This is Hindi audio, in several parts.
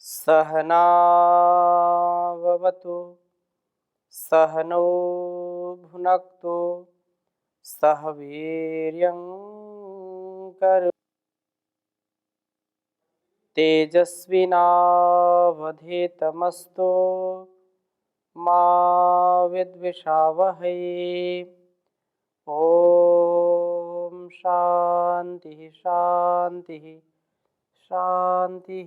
सहनाववतु सहनो भुनक्तु सह वीर्यं कर तेजस्विनावधीतमस्तु मा विद्विषावहै। ओम शांति शांति शांति।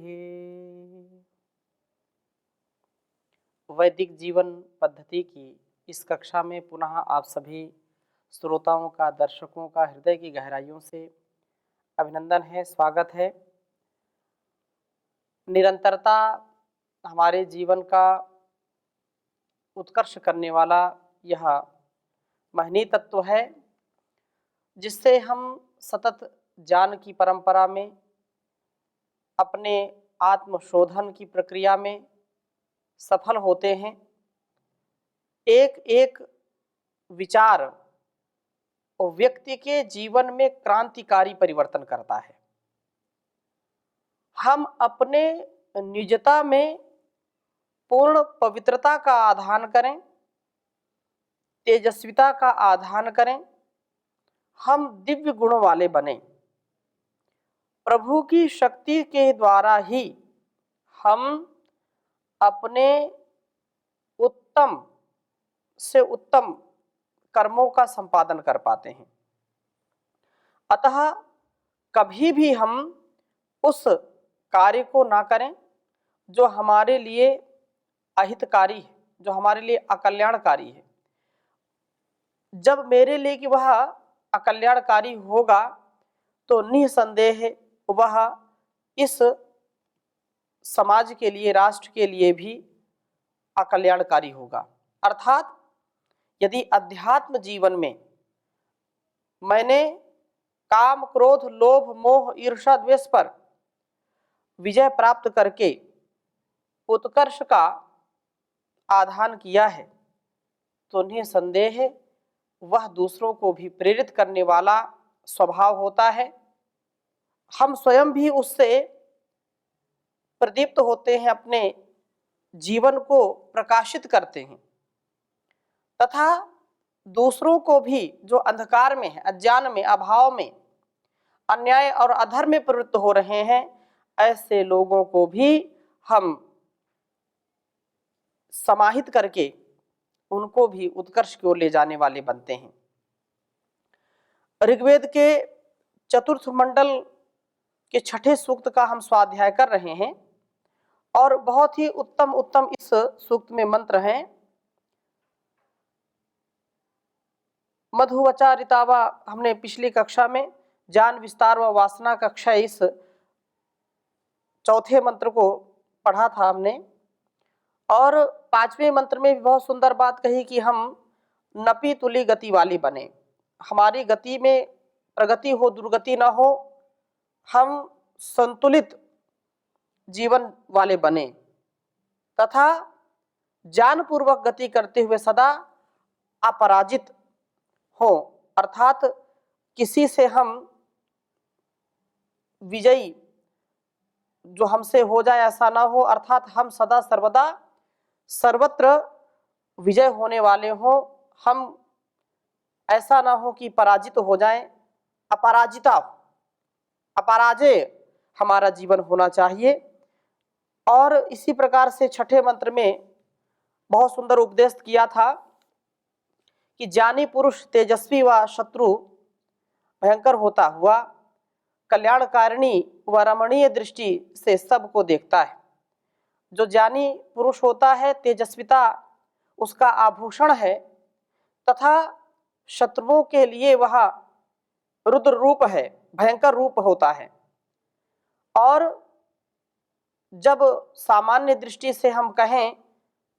वैदिक जीवन पद्धति की इस कक्षा में पुनः आप सभी श्रोताओं का, दर्शकों का हृदय की गहराइयों से अभिनंदन है, स्वागत है। निरंतरता हमारे जीवन का उत्कर्ष करने वाला यह महनीय तत्व है, जिससे हम सतत ज्ञान की परंपरा में, अपने आत्मशोधन की प्रक्रिया में सफल होते हैं। एक एक विचार और व्यक्ति के जीवन में क्रांतिकारी परिवर्तन करता है। हम अपने निजता में पूर्ण पवित्रता का आधान करें, तेजस्विता का आधान करें, हम दिव्य गुणों वाले बने। प्रभु की शक्ति के द्वारा ही हम अपने उत्तम से उत्तम कर्मों का संपादन कर पाते हैं। अतः कभी भी हम उस कार्य को ना करें जो हमारे लिए अहितकारी है, जो हमारे लिए अकल्याणकारी है। जब मेरे लिए कि वह अकल्याणकारी होगा तो निसंदेह वह इस समाज के लिए, राष्ट्र के लिए भी अकल्याणकारी होगा। अर्थात यदि अध्यात्म जीवन में मैंने काम, क्रोध, लोभ, मोह, ईर्ष्या, द्वेष पर विजय प्राप्त करके उत्कर्ष का आधान किया है, तो निसंदेह वह दूसरों को भी प्रेरित करने वाला स्वभाव होता है। हम स्वयं भी उससे प्रदीप्त होते हैं, अपने जीवन को प्रकाशित करते हैं तथा दूसरों को भी जो अंधकार में है, अज्ञान में, अभाव में, अन्याय और अधर्म में प्रवृत्त हो रहे हैं, ऐसे लोगों को भी हम समाहित करके उनको भी उत्कर्ष की ओर ले जाने वाले बनते हैं। ऋग्वेद के चतुर्थ मंडल के छठे सूक्त का हम स्वाध्याय कर रहे हैं और बहुत ही उत्तम उत्तम इस सूक्त में मंत्र हैं। मधुवचा ऋतावा हमने पिछली कक्षा में, ज्ञान विस्तार व वासना कक्षा इस चौथे मंत्र को पढ़ा था हमने। और पांचवें मंत्र में भी बहुत सुंदर बात कही कि हम नपी तुली गति वाली बने, हमारी गति में प्रगति हो, दुर्गति न हो, हम संतुलित जीवन वाले बने तथा ज्ञानपूर्वक गति करते हुए सदा अपराजित हो। अर्थात किसी से हम विजयी जो हमसे हो जाए ऐसा ना हो, अर्थात हम सदा सर्वदा सर्वत्र विजय होने वाले हों। हम ऐसा ना हो कि पराजित हो जाएं, अपराजय हमारा जीवन होना चाहिए। और इसी प्रकार से छठे मंत्र में बहुत सुंदर उपदेश किया था कि ज्ञानी पुरुष तेजस्वी व शत्रु भयंकर होता हुआ कल्याणकारिणी व रमणीय दृष्टि से सबको देखता है। जो ज्ञानी पुरुष होता है, तेजस्विता उसका आभूषण है तथा शत्रुओं के लिए वह रुद्र रूप है, भयंकर रूप होता है। और जब सामान्य दृष्टि से हम कहें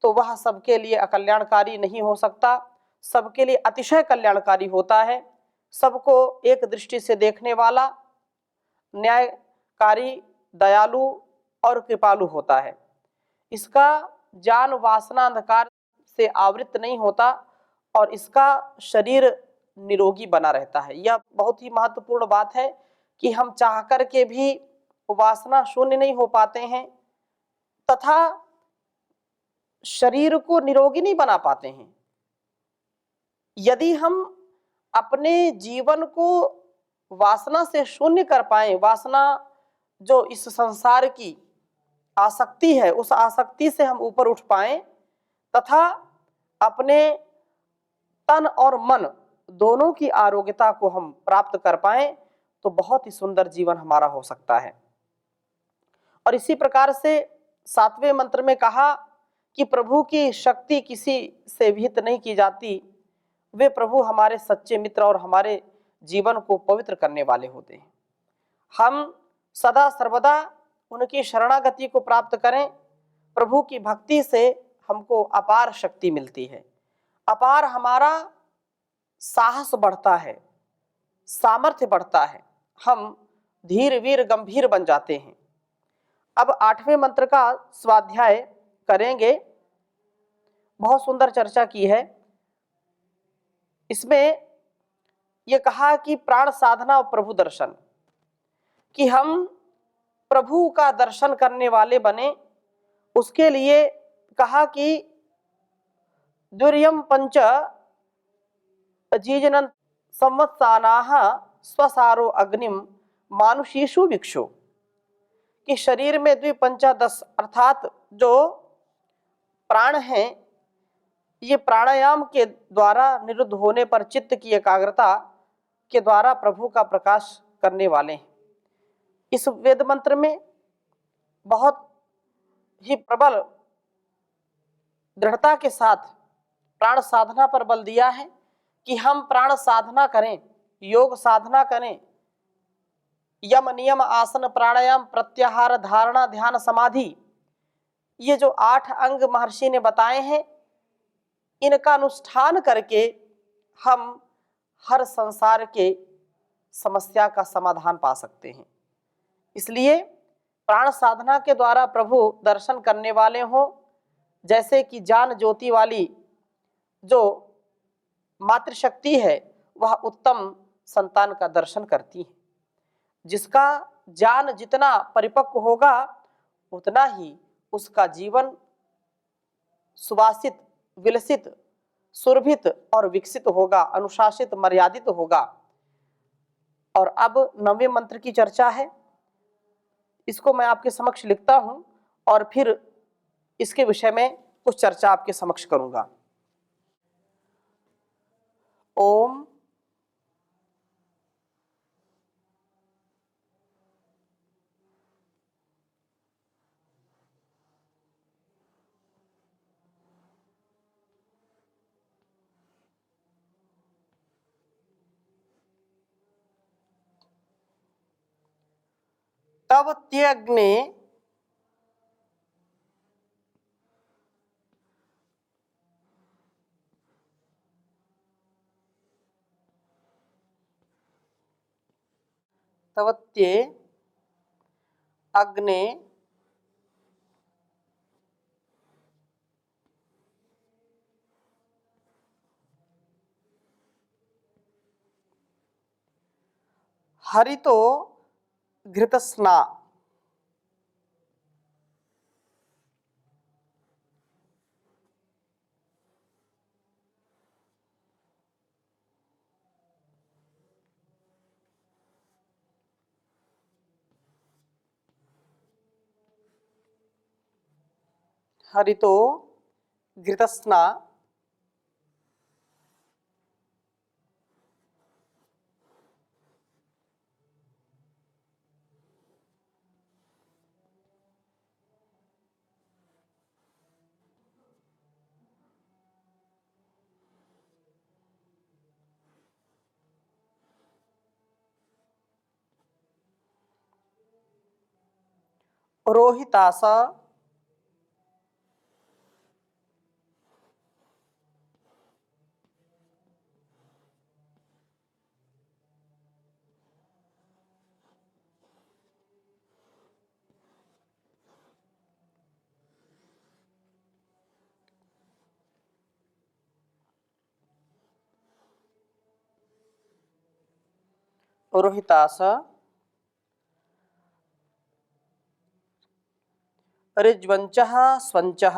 तो वह सबके लिए अकल्याणकारी नहीं हो सकता, सबके लिए अतिशय कल्याणकारी होता है। सबको एक दृष्टि से देखने वाला, न्यायकारी, दयालु और कृपालु होता है। इसका ज्ञान वासना अंधकार से आवृत नहीं होता और इसका शरीर निरोगी बना रहता है। यह बहुत ही महत्वपूर्ण बात है कि हम चाह कर के भी वासना शून्य नहीं हो पाते हैं, तथा शरीर को निरोगी नहीं बना पाते हैं। यदि हम अपने जीवन को वासना से शून्य कर पाए, वासना जो इस संसार की आसक्ति है, उस आसक्ति से हम ऊपर उठ पाए तथा अपने तन और मन दोनों की आरोग्यता को हम प्राप्त कर पाए, तो बहुत ही सुंदर जीवन हमारा हो सकता है। और इसी प्रकार से 7वें मंत्र में कहा कि प्रभु की शक्ति किसी से भीत नहीं की जाती, वे प्रभु हमारे सच्चे मित्र और हमारे जीवन को पवित्र करने वाले होते हैं। हम सदा सर्वदा उनकी शरणागति को प्राप्त करें। प्रभु की भक्ति से हमको अपार शक्ति मिलती है, अपार हमारा साहस बढ़ता है, सामर्थ्य बढ़ता है, हम धीर वीर गंभीर बन जाते हैं। अब 8वें मंत्र का स्वाध्याय करेंगे। बहुत सुंदर चर्चा की है इसमें। यह कहा कि प्राण साधना और प्रभु दर्शन, कि हम प्रभु का दर्शन करने वाले बने। उसके लिए कहा कि दुर्यम पंच जीजन संवत्सानाः स्वसारो अग्निम मानुषीषु भिक्षु, कि शरीर में द्विपंचादश अर्थात जो प्राण हैं, ये प्राणायाम के द्वारा निरुद्ध होने पर चित्त की एकाग्रता के द्वारा प्रभु का प्रकाश करने वाले हैं। इस वेद मंत्र में बहुत ही प्रबल दृढ़ता के साथ प्राण साधना पर बल दिया है कि हम प्राण साधना करें, योग साधना करें। यम नियम आसन प्राणायाम प्रत्याहार धारणा ध्यान समाधि, ये जो 8 अंग महर्षि ने बताए हैं, इनका अनुष्ठान करके हम हर संसार के समस्या का समाधान पा सकते हैं। इसलिए प्राण साधना के द्वारा प्रभु दर्शन करने वाले हों, जैसे कि ज्ञान ज्योति वाली जो मातृशक्ति है वह उत्तम संतान का दर्शन करती है। जिसका ज्ञान जितना परिपक्व होगा उतना ही उसका जीवन सुवासित, विलसित, सुरभित और विकसित होगा, अनुशासित, मर्यादित होगा। और अब 9वें मंत्र की चर्चा है। इसको मैं आपके समक्ष लिखता हूं और फिर इसके विषय में कुछ चर्चा आपके समक्ष करूंगा। ओम तव त्यग्ने तवत्ये अग्ने हरितो घृतस्ना, हरितो घृतस्ना रोहितास रोहितास ऋज्वंचः स्वंचः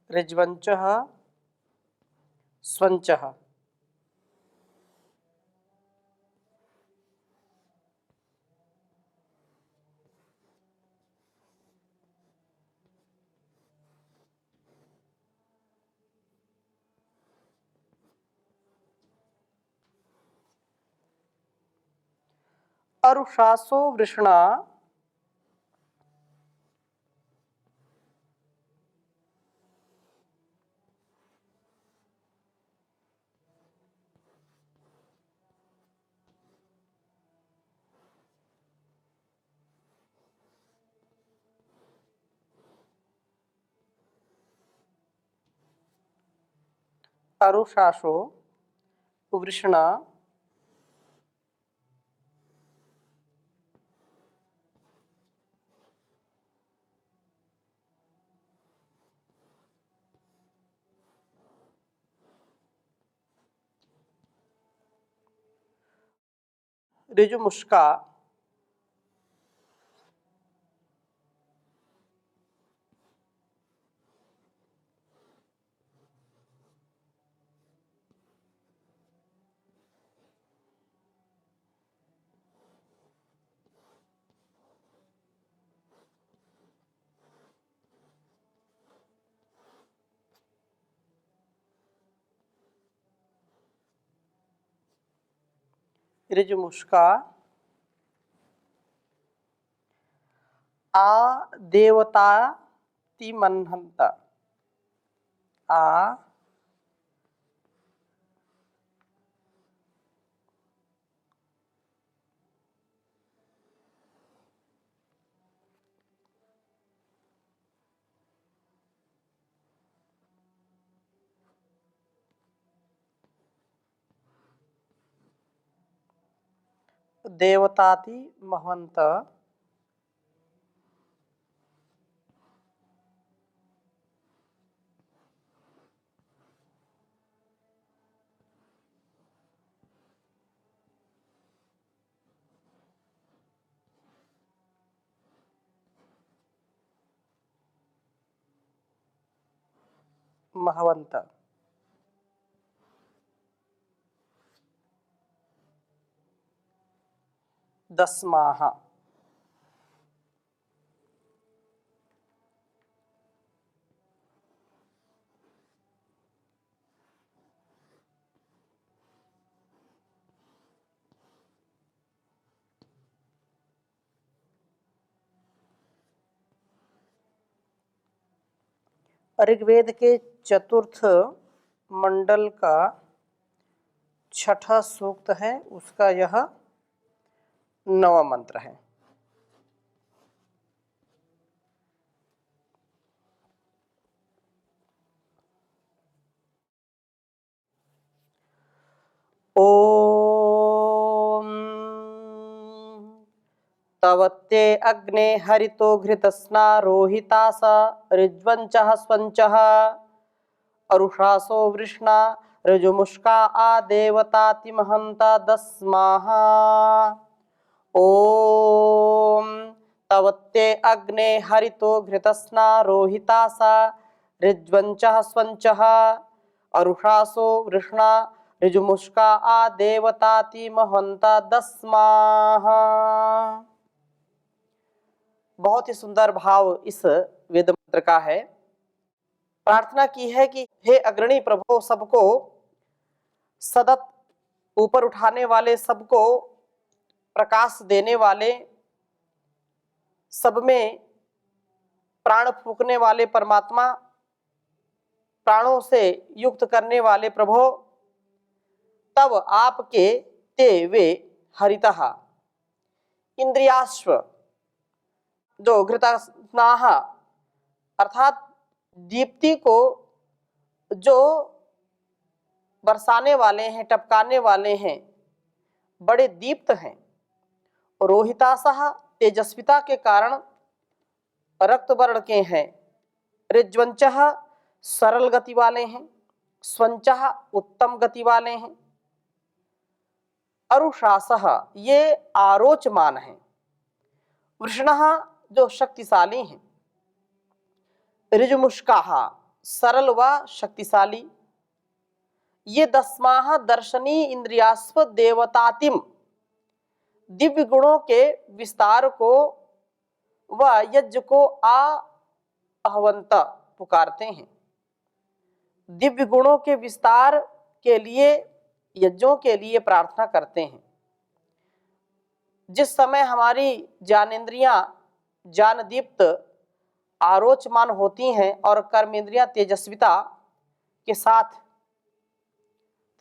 ऋज्वंचः स्वंचः। अरुषासो वृषणा अरुषासो वृषणा ऋजुमुष्का ऋजुमुष्का आ देवतातिमन्हन्त आ देवतातिमहन्त महवंत। दस्माः ऋग्वेद के चतुर्थ मंडल का छठा सूक्त है, उसका यह 9वां मंत्र है। ओम तवत्ते अग्ने हरितो घृतस्ना रोहितास ऋज्वंचः स्वंचः अरुषासो वृष्णा ऋजुमुष्का आ देवतातिमहन्ता दस्माः। ओम तवत्ते अग्ने हरितो घृतस्ना रोहितासा ऋज्वंचः स्वंचः अरुषासो वृष्णा ऋजुमुष्का आ देवतातिमहन्ता दस्माः। बहुत ही सुंदर भाव इस वेद मंत्र का है। प्रार्थना की है कि हे अग्रणी प्रभु, सबको सतत ऊपर उठाने वाले, सबको प्रकाश देने वाले, सब में प्राण फूंकने वाले परमात्मा, प्राणों से युक्त करने वाले प्रभु, तब आपके ते वे हरितः इंद्रियाश्व जो घृतस्नाः अर्थात दीप्ति को जो बरसाने वाले हैं, टपकाने वाले हैं, बड़े दीप्त हैं। रोहितासह तेजस्विता के कारण रक्त वर्ण के हैं। ऋज्वंचः सरल गति वाले हैं। स्वंचः उत्तम गति वाले हैं। अरुषासः ये आरोचमान हैं। वृषणः जो शक्तिशाली हैं। ऋजुमुष्काः सरल व शक्तिशाली। ये दस्माः दर्शनी इंद्रियास्व देवतातिम दिव्य गुणों के विस्तार को व यज्ञ को आहवंत पुकारते हैं। दिव्य गुणों के विस्तार के लिए, यज्ञों के लिए प्रार्थना करते हैं। जिस समय हमारी ज्ञानेंद्रियां ज्ञानदीप्त आरोचमान होती हैं और कर्मेंद्रियां तेजस्विता के साथ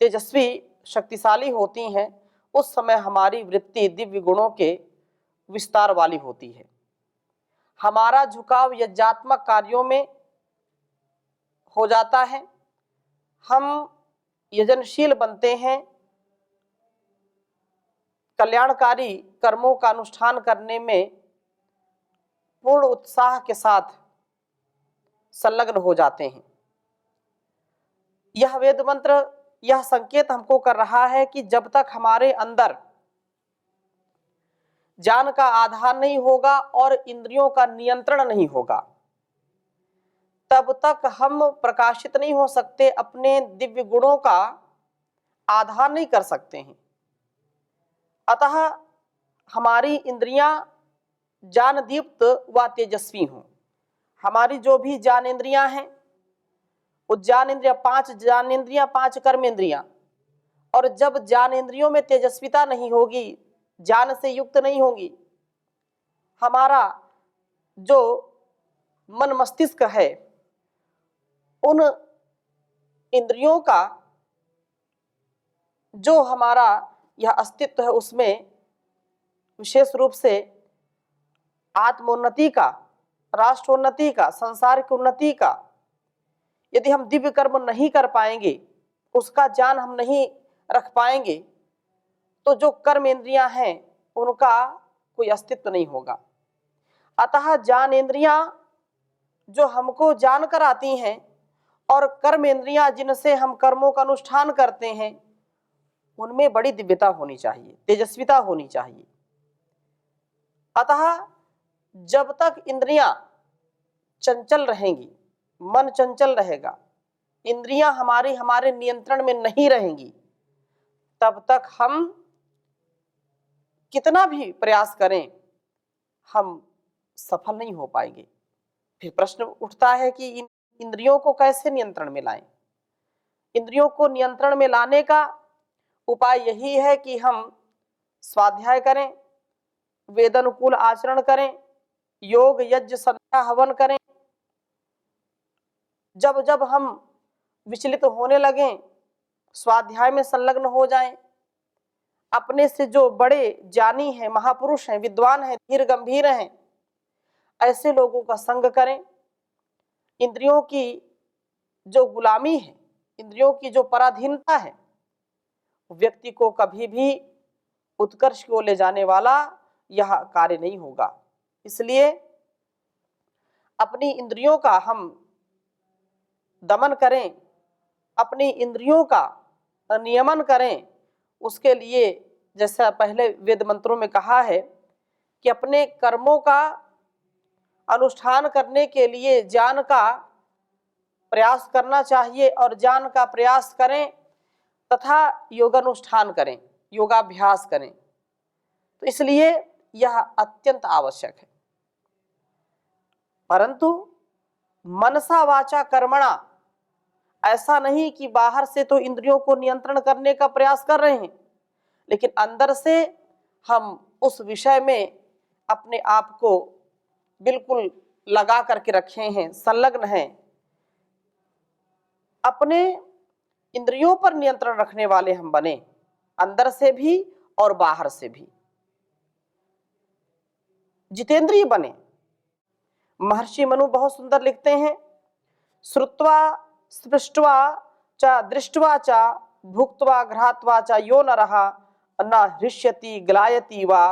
तेजस्वी शक्तिशाली होती हैं, उस समय हमारी वृत्ति दिव्य गुणों के विस्तार वाली होती है। हमारा झुकाव यज्ञात्मक कार्यों में हो जाता है। हम यजनशील बनते हैं। कल्याणकारी कर्मों का अनुष्ठान करने में पूर्ण उत्साह के साथ संलग्न हो जाते हैं। यह वेद मंत्र, यह संकेत हमको कर रहा है कि जब तक हमारे अंदर ज्ञान का आधार नहीं होगा और इंद्रियों का नियंत्रण नहीं होगा, तब तक हम प्रकाशित नहीं हो सकते, अपने दिव्य गुणों का आधार नहीं कर सकते हैं। अतः हमारी इंद्रियां ज्ञानदीप्त व तेजस्वी हों। हमारी जो भी ज्ञानेंद्रियां हैं, वो ज्ञानेंद्रियां 5 ज्ञानेंद्रियां, 5 कर्मेंद्रियां, और जब ज्ञानेंद्रियों में तेजस्विता नहीं होगी, ज्ञान से युक्त नहीं होंगी, हमारा जो मन मस्तिष्क है, उन इंद्रियों का जो हमारा यह अस्तित्व है, उसमें विशेष रूप से आत्मोन्नति का, राष्ट्रोन्नति का, संसार की उन्नति का, यदि हम दिव्य कर्म नहीं कर पाएंगे, उसका ज्ञान हम नहीं रख पाएंगे, तो जो कर्म इंद्रियां हैं उनका कोई अस्तित्व नहीं होगा। अतः ज्ञानेंद्रियां जो हमको जान कर आती हैं और कर्म इंद्रियां जिनसे हम कर्मों का अनुष्ठान करते हैं, उनमें बड़ी दिव्यता होनी चाहिए, तेजस्विता होनी चाहिए। अतः जब तक इंद्रियां चंचल रहेंगी, मन चंचल रहेगा, इंद्रियां हमारे नियंत्रण में नहीं रहेंगी, तब तक हम कितना भी प्रयास करें, हम सफल नहीं हो पाएंगे। फिर प्रश्न उठता है कि इन इंद्रियों को कैसे नियंत्रण में लाएं? इंद्रियों को नियंत्रण में लाने का उपाय यही है कि हम स्वाध्याय करें, वेदानुकूल आचरण करें, योग यज्ञ संध्या हवन करें। जब जब हम विचलित होने लगें, स्वाध्याय में संलग्न हो जाएं, अपने से जो बड़े ज्ञानी हैं, महापुरुष हैं, विद्वान हैं, धीर गंभीर हैं, ऐसे लोगों का संग करें। इंद्रियों की जो गुलामी है, इंद्रियों की जो पराधीनता है, व्यक्ति को कभी भी उत्कर्ष को ले जाने वाला यह कार्य नहीं होगा। इसलिए अपनी इंद्रियों का हम दमन करें, अपनी इंद्रियों का नियमन करें। उसके लिए जैसा पहले वेद मंत्रों में कहा है कि अपने कर्मों का अनुष्ठान करने के लिए ज्ञान का प्रयास करना चाहिए, और ज्ञान का प्रयास करें तथा योगानुष्ठान करें, योगाभ्यास करें। तो इसलिए यह अत्यंत आवश्यक है। परंतु मनसा वाचा कर्मणा, ऐसा नहीं कि बाहर से तो इंद्रियों को नियंत्रण करने का प्रयास कर रहे हैं, लेकिन अंदर से हम उस विषय में अपने आप को बिल्कुल लगा करके रखे हैं, संलग्न हैं। अपने इंद्रियों पर नियंत्रण रखने वाले हम बने, अंदर से भी और बाहर से भी जितेंद्रिय बने। महर्षि मनु बहुत सुंदर लिखते हैं, श्रुत्वा स्पृष्ट्वा च दृष्ट्वा च भुक्त्वा घ्रात्वा च यो नरः न हृष्यति ग्लायति वा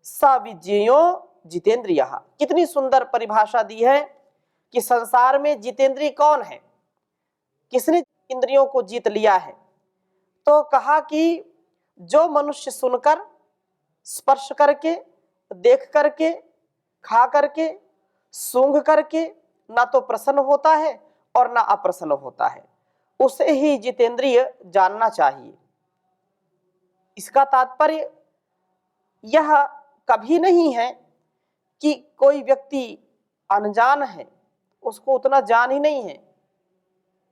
स विज्ञेयो जितेंद्रियः। कितनी सुंदर परिभाषा दी है कि संसार में जितेंद्रिय कौन है, किसने इंद्रियों को जीत लिया है। तो कहा कि जो मनुष्य सुनकर, स्पर्श करके, देख करके, खा करके, सूंघ करके ना तो प्रसन्न होता है और ना अप्रसन्न होता है, उसे ही जितेंद्रिय जानना चाहिए। इसका तात्पर्य यह कभी नहीं है कि कोई व्यक्ति अनजान है, उसको उतना जान ही नहीं है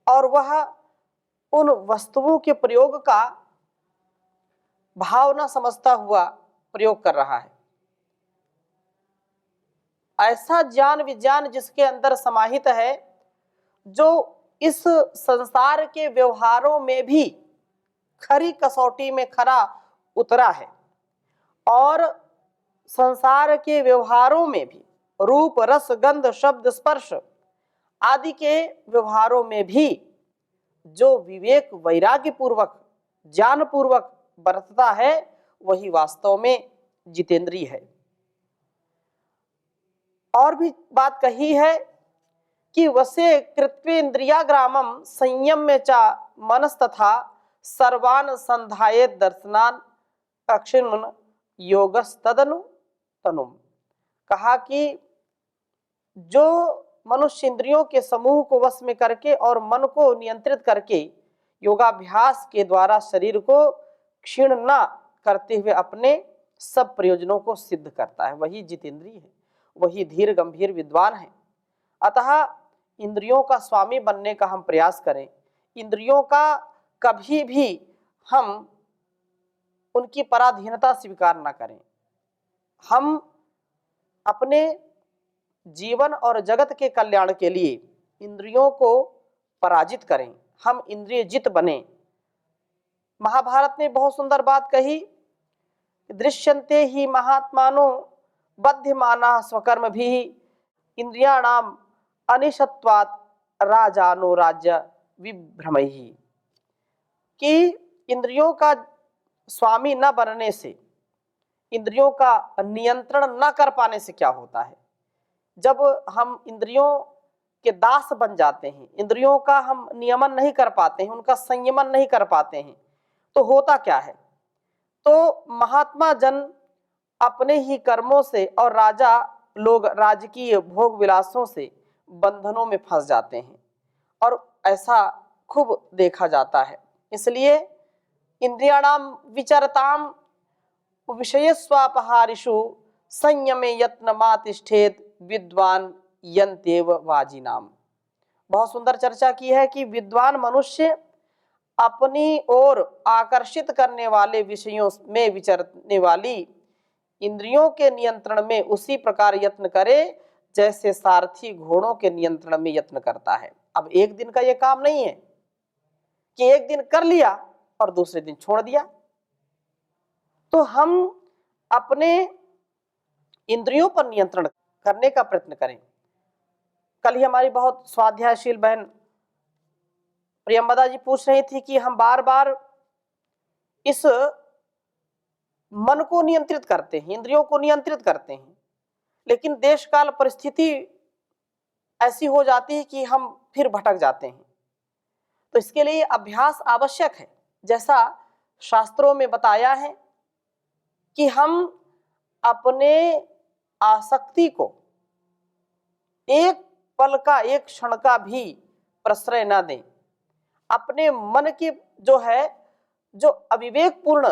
और वह उन वस्तुओं के प्रयोग का भाव न समझता हुआ प्रयोग कर रहा है। ऐसा ज्ञान विज्ञान जिसके अंदर समाहित है, जो इस संसार के व्यवहारों में भी खरी कसौटी में खरा उतरा है और संसार के व्यवहारों में भी, रूप रस गंध शब्द स्पर्श आदि के व्यवहारों में भी जो विवेक वैराग्य पूर्वक, ज्ञान पूर्वक बरतता है, वही वास्तव में जितेंद्रिय है। और भी बात कही है कि वसे कृत्वेन्द्रियाग्रामम संयम्य च मनस्तथा सर्वान संधायेत दर्शनान अक्षिण्न योगस्तदनु तनुम। कहा कि जो मनुष्य इंद्रियों के समूह को वश में करके और मन को नियंत्रित करके योगाभ्यास के द्वारा शरीर को क्षीण न करते हुए अपने सब प्रयोजनों को सिद्ध करता है, वही जितेंद्रिय है, वही धीर गंभीर विद्वान है। अतः इंद्रियों का स्वामी बनने का हम प्रयास करें, इंद्रियों का कभी भी हम उनकी पराधीनता स्वीकार न करें। हम अपने जीवन और जगत के कल्याण के लिए इंद्रियों को पराजित करें, हम इंद्रिय जित बने। महाभारत ने बहुत सुंदर बात कही, दृश्यन्ते ही महात्मानो बध्यमाना स्वकर्म भी इंद्रियाणाम अनिशत्वात् राजानो राज्य विभ्रमैहि। कि इंद्रियों का स्वामी न बनने से, इंद्रियों का नियंत्रण न कर पाने से क्या होता है, जब हम इंद्रियों के दास बन जाते हैं, इंद्रियों का हम नियमन नहीं कर पाते हैं, उनका संयमन नहीं कर पाते हैं, तो होता क्या है। तो महात्मा जन अपने ही कर्मों से और राजा लोग राजकीय भोग विलासों से बंधनों में फंस जाते हैं और ऐसा खूब देखा जाता है। इसलिए इंद्रियाणाम विचरताम विषयस्वापहारिषु संयमे यत्न मातिष्ठेत विद्वान यन्तेव वाजिनाम। बहुत सुंदर चर्चा की है कि विद्वान मनुष्य अपनी ओर आकर्षित करने वाले विषयों में विचरने वाली इंद्रियों के नियंत्रण में उसी प्रकार यत्न करे जैसे सारथी घोड़ों के नियंत्रण में यत्न करता है। अब एक दिन का यह काम नहीं है कि एक दिन कर लिया और दूसरे दिन छोड़ दिया। तो हम अपने इंद्रियों पर नियंत्रण करने का प्रयत्न करें। कल ही हमारी बहुत स्वाध्यायशील बहन प्रियंवदा जी पूछ रही थी कि हम बार बार इस मन को नियंत्रित करते हैं, इंद्रियों को नियंत्रित करते हैं, लेकिन देश काल परिस्थिति ऐसी हो जाती है कि हम फिर भटक जाते हैं। तो इसके लिए अभ्यास आवश्यक है। जैसा शास्त्रों में बताया है कि हम अपने आसक्ति को एक पल का, एक क्षण का भी प्रश्रय न दें। अपने मन की जो अविवेकपूर्ण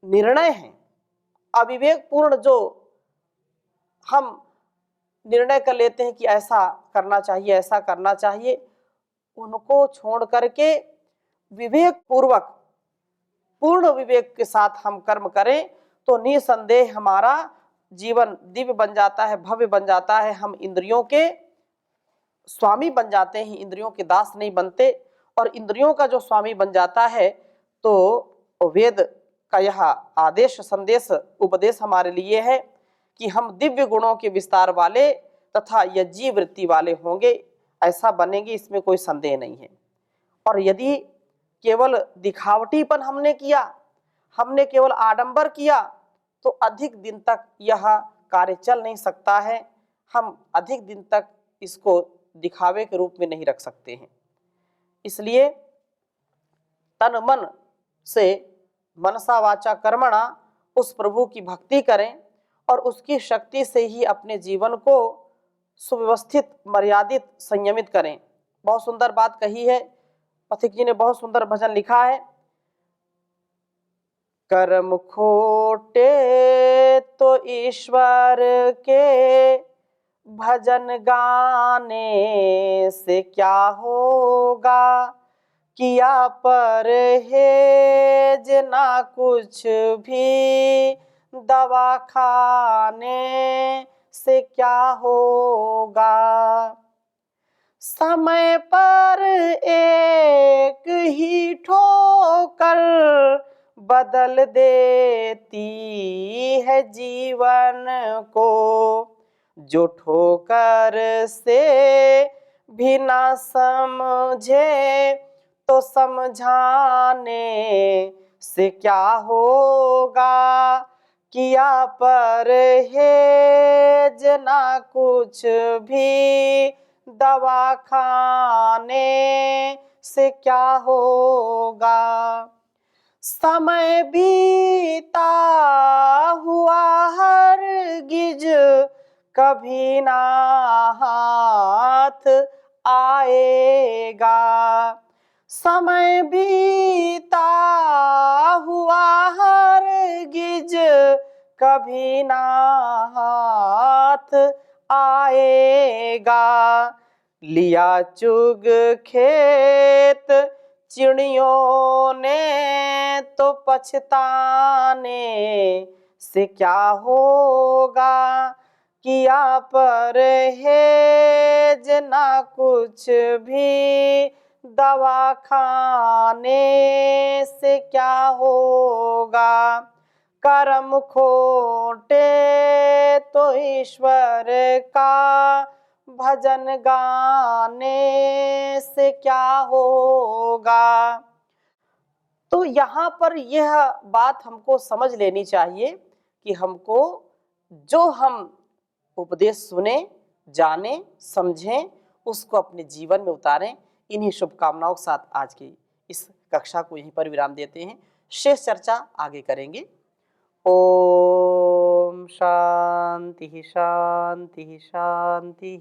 निर्णय हैं, अविवेकपूर्ण जो हम निर्णय कर लेते हैं कि ऐसा करना चाहिए, ऐसा करना चाहिए, उनको छोड़ करके विवेक पूर्वक, पूर्ण विवेक के साथ हम कर्म करें तो निसंदेह हमारा जीवन दिव्य बन जाता है, भव्य बन जाता है। हम इंद्रियों के स्वामी बन जाते हैं, इंद्रियों के दास नहीं बनते। और इंद्रियों का जो स्वामी बन जाता है तो वेद का यह आदेश, संदेश, उपदेश हमारे लिए है कि हम दिव्य गुणों के विस्तार वाले तथा यज्ञी वृत्ति वाले होंगे, ऐसा बनेंगे, इसमें कोई संदेह नहीं है। और यदि केवल दिखावटीपन हमने किया, हमने केवल आडंबर किया, तो अधिक दिन तक यह कार्य चल नहीं सकता है। हम अधिक दिन तक इसको दिखावे के रूप में नहीं रख सकते हैं। इसलिए तन मन से मनसा वाचा कर्मणा उस प्रभु की भक्ति करें और उसकी शक्ति से ही अपने जीवन को सुव्यवस्थित, मर्यादित, संयमित करें। बहुत सुंदर बात कही है, पथिक जी ने बहुत सुंदर भजन लिखा है। कर्म खोटे तो ईश्वर के भजन गाने से क्या होगा, किया परहेज ना कुछ भी दवा खाने से क्या होगा। समय पर एक ही ठोकर बदल देती है जीवन को, जो ठोकर से भी ना समझे तो समझाने से क्या होगा, किया परहेज ना कुछ भी दवा खाने से क्या होगा। समय बीता हुआ हरगिज कभी ना हाथ आएगा। समय बीता हुआ हरगिज कभी ना हाथ आएगा। लिया चुग खेत चिड़ियों ने तो पछताने से क्या होगा, किया परहेज ना कुछ भी दवा खाने से क्या होगा। कर्म खोटे तो ईश्वर का भजन गाने से क्या होगा। तो यहाँ पर यह बात हमको समझ लेनी चाहिए कि हमको जो हम उपदेश सुने, जाने, समझें, उसको अपने जीवन में उतारें। इन्हीं शुभकामनाओं के साथ आज की इस कक्षा को यहीं पर विराम देते हैं। शेष चर्चा आगे करेंगे। ओम शांति शांति शांति।